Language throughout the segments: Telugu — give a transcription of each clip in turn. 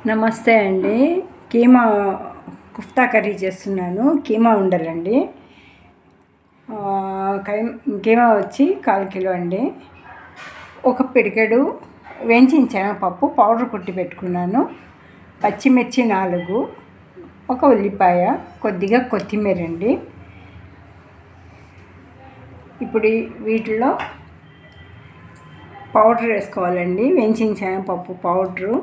నమస్తే అండి. కీమా కుఫ్తా కర్రీ చేస్తున్నాను. కీమా ఉండాలండి. కీమా వచ్చి 1/4 కిలో అండి. ఒక పిడికెడు వేయించిన శనగపప్పు పౌడర్ కొట్టి పెట్టుకున్నాను. పచ్చిమిర్చి 4, ఒక ఉల్లిపాయ, కొద్దిగా కొత్తిమీర అండి. ఇప్పుడు వీటిలో పౌడర్ వేసుకోవాలండి. వేయించిన శనగపప్పు పౌడరు,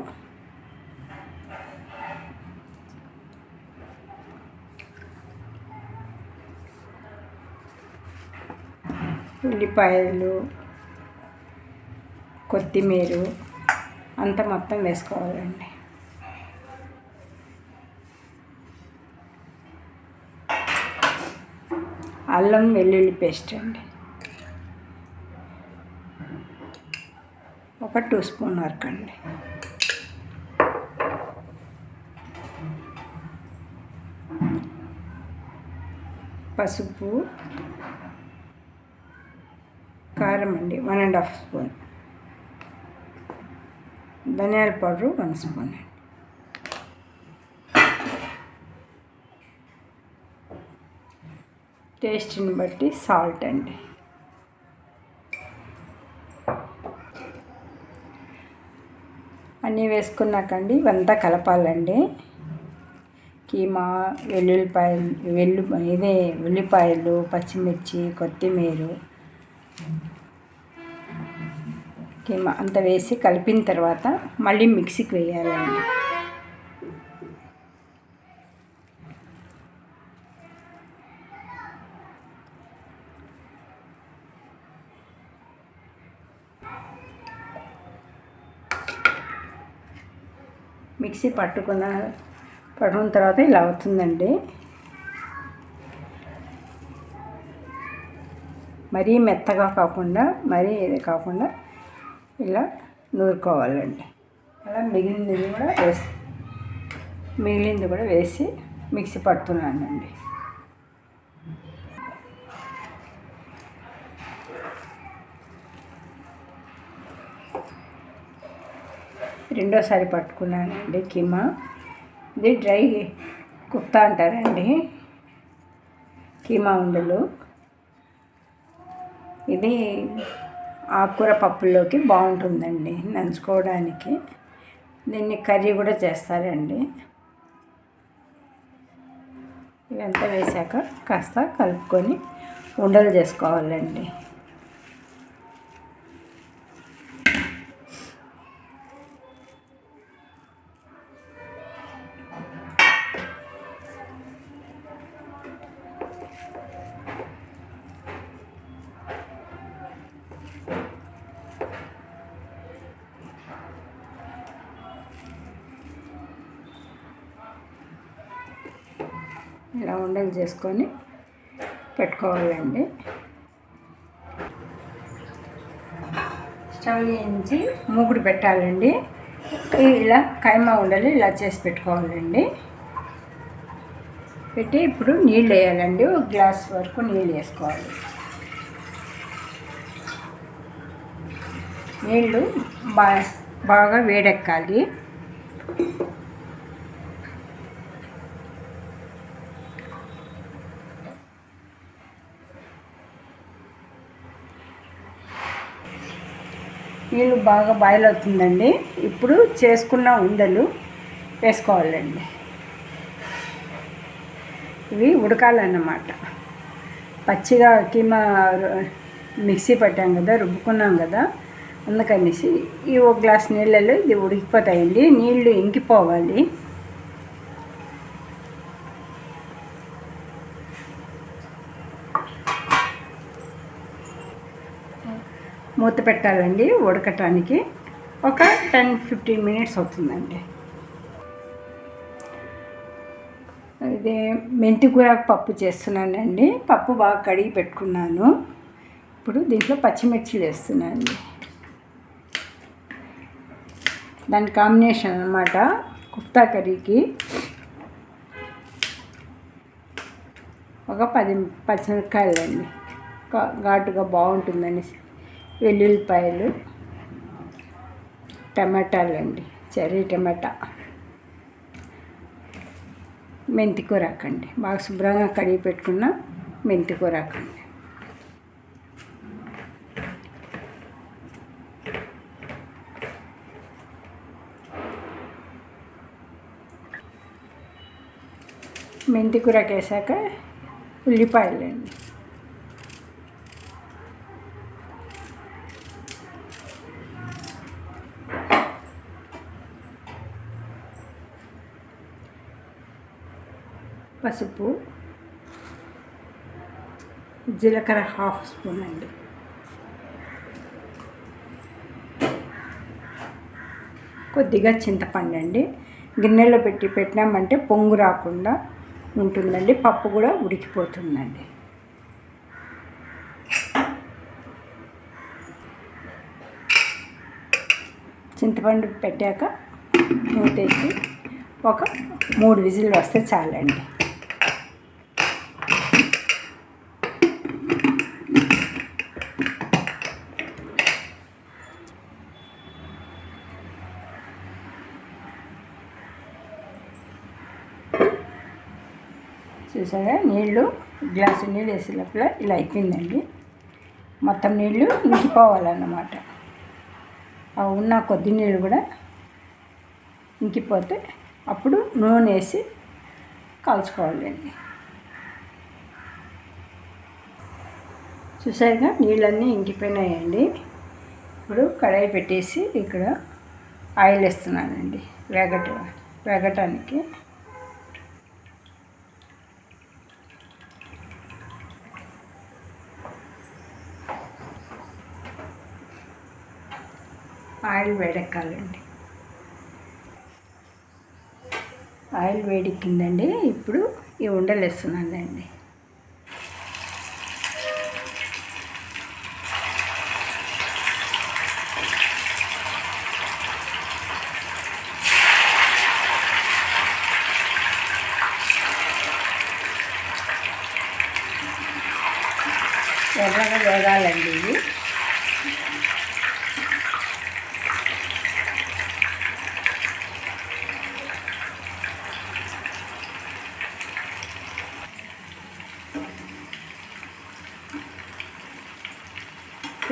ఉల్లిపాయలు, కొత్తిమీర అంత మొత్తం వేసుకోవాలండి. అల్లం వెల్లుల్లి పేస్ట్ అండి, ఒక 2 స్పూన్ వరకు అండి. పసుపు, కారం అండి 1.5 స్పూన్, ధనియాల పౌడరు 1 స్పూన్ అండి. టేస్ట్ని బట్టి సాల్ట్ అండి. అన్నీ వేసుకున్నాకండి ఇవంతా కలపాలండి. కీమా, ఉల్లిపాయలు, పచ్చిమిర్చి, కొత్తిమీర, కీమా అంతా వేసి కలిపిన తర్వాత మళ్ళీ మిక్సీకి వేయాలండి. మిక్సీ పట్టుకున్న తర్వాత ఇలా అవుతుందండి. మరీ మెత్తగా కాకుండా మరీ ఇది కాకుండా ఇలా నూరుకోవాలండి. అలా మిగిలింది కూడా వేసి మిక్సీ పడుతున్నానండి. రెండోసారి పట్టుకున్నానండి కీమా. ఇది డ్రై కుఫ్తా అంటారండి, కీమా ఉండలు. ఇది ఆకుకూర పప్పుల్లోకి బాగుంటుందండి నంచుకోవడానికి. దీన్ని కర్రీ కూడా చేస్తారండి. ఇవంతా వేసాక కాస్త కలుపుకొని ఉండలు చేసుకోవాలండి. ఇలా ఉండలు చేసుకొని పెట్టుకోవాలండి. స్టవ్ వేయించి మూకుడు పెట్టాలండి. ఇలా కైమా ఉండలు ఇలా చేసి పెట్టుకోవాలండి. పెట్టి ఇప్పుడు నీళ్ళు వేయాలండి. 1 గ్లాస్ వరకు నీళ్ళు వేసుకోవాలి. నీళ్ళు బాగా వేడెక్కాలి. నీళ్ళు బాగా బాయిల్ అవుతుందండి. ఇప్పుడు చేసుకున్న ఉండలు వేసుకోవాలండి. ఇవి ఉడకాలన్నమాట. పచ్చిగా కీమా మిక్సీ పట్టాం కదా, రుబ్బుకున్నాం కదా, అందుకనేసి ఈ 1 గ్లాస్ నీళ్ళలో ఇది ఉడికిపోతాయండి. నీళ్ళు ఇంకిపోవాలి. మూత పెట్టాలండి. ఉడకటానికి ఒక 10-15 మినిట్స్ అవుతుందండి. ఇది మెంతికూర పప్పు చేస్తున్నానండి. పప్పు బాగా కడిగి పెట్టుకున్నాను. ఇప్పుడు దీంట్లో పచ్చిమిర్చిలు వేస్తున్నానండి. దాని కాంబినేషన్ అన్నమాట కుఫ్తా కర్రీకి. ఒక 10 పచ్చిమిరపకాయలండి, ఘాటుగా బాగుంటుందండి. వెల్లుల్లిపాయలు, టమాటాలు అండి, చెర్రీ టమాటా, మెంతి కూర ఆకండి, బాగా శుభ్రంగా కడిగి పెట్టుకున్న మెంతి కూర ఆకండి. మెంతి కూరకి వేసాక ఉల్లిపాయలండి, పసుపు, జీలకర్ర 1/2 స్పూన్ అండి, కొద్దిగా చింతపండు అండి. గిన్నెలో పెట్టినామంటే పొంగు రాకుండా ఉంటుందండి, పప్పు కూడా ఉడికిపోతుందండి. చింతపండు పెట్టాక మూతేసి ఒక 3 విజిల్ వస్తే చాలండి. చూసారా, గ్లాసు నీళ్ళు వేసే లోపల ఇలా అయిపోయిందండి. మొత్తం నీళ్ళు ఇంకిపోవాలన్నమాట. ఉన్న కొద్ది నీళ్ళు కూడా ఇంకిపోతే అప్పుడు నూనె వేసి కాల్చుకోవాలండి. చూసారుగా నీళ్ళన్నీ ఇంకిపోయినాయండి. ఇప్పుడు కడాయి పెట్టేసి ఇక్కడ ఆయిల్ వేస్తున్నానండి వేగటానికి. ఆయిల్ వేడెక్కాలండి. ఆయిల్ వేడెక్కిందండి. ఇప్పుడు ఈ ఉండలు వేస్తున్నానండి. ఎర్రగా వేగాలండి ఇవి.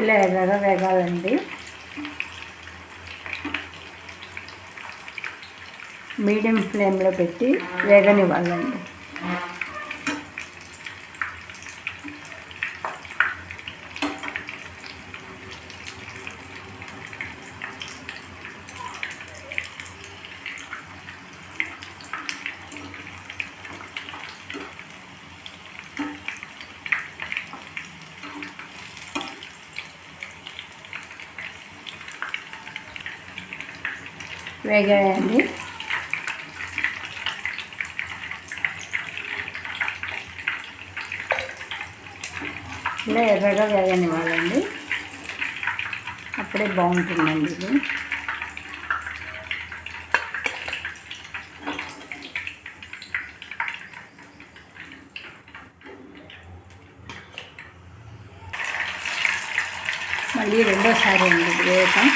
ఇలా ఎర్రగా వేగాలండి. మీడియం ఫ్లేమ్లో పెట్టి వేగనివ్వాలండి. వేగాయండి. ఇలా ఎర్రగా వేగనివ్వాలండి, అప్పుడే బాగుంటుందండి ఇది. మళ్ళీ రెండోసారి అండి వేయటం.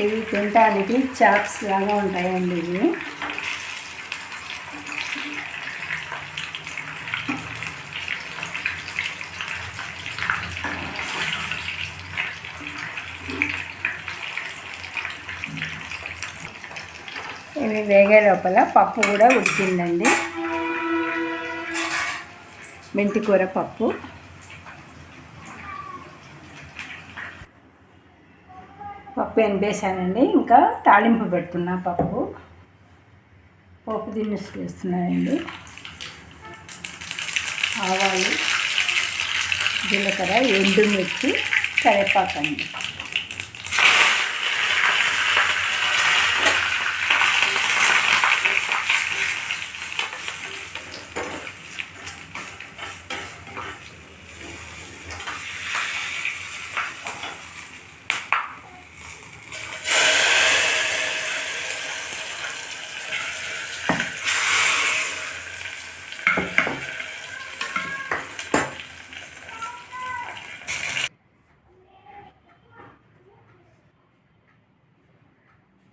ఇవి తినడానికి చాప్స్ లాగా ఉంటాయండి. ఇవి వేగే లోపల పప్పు కూడా ఉడికిందండి. మెంతికూర పప్పు. పప్పు ఎనిపేసానండి. ఇంకా తాలింపు పెడుతున్నా. పోపు దినుసులు వేస్తున్నానండి. ఆవాలు, జీలకర్ర, ఎండుమిర్చి, కరివేపాకండి.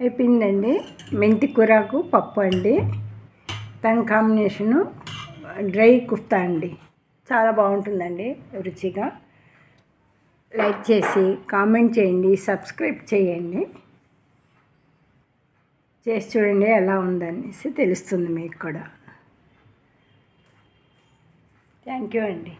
అయిపోయిందండి. మెంతి కూరకు పప్పు అండి. దాని కాంబినేషను డ్రై కుఫ్తా అండి. చాలా బాగుంటుందండి, రుచిగా. లైక్ చేసి కామెంట్ చేయండి, సబ్స్క్రైబ్ చేయండి. చేసి చూడండి ఎలా ఉందనేసి తెలుస్తుంది మీకు కూడా. థ్యాంక్ యూ అండి.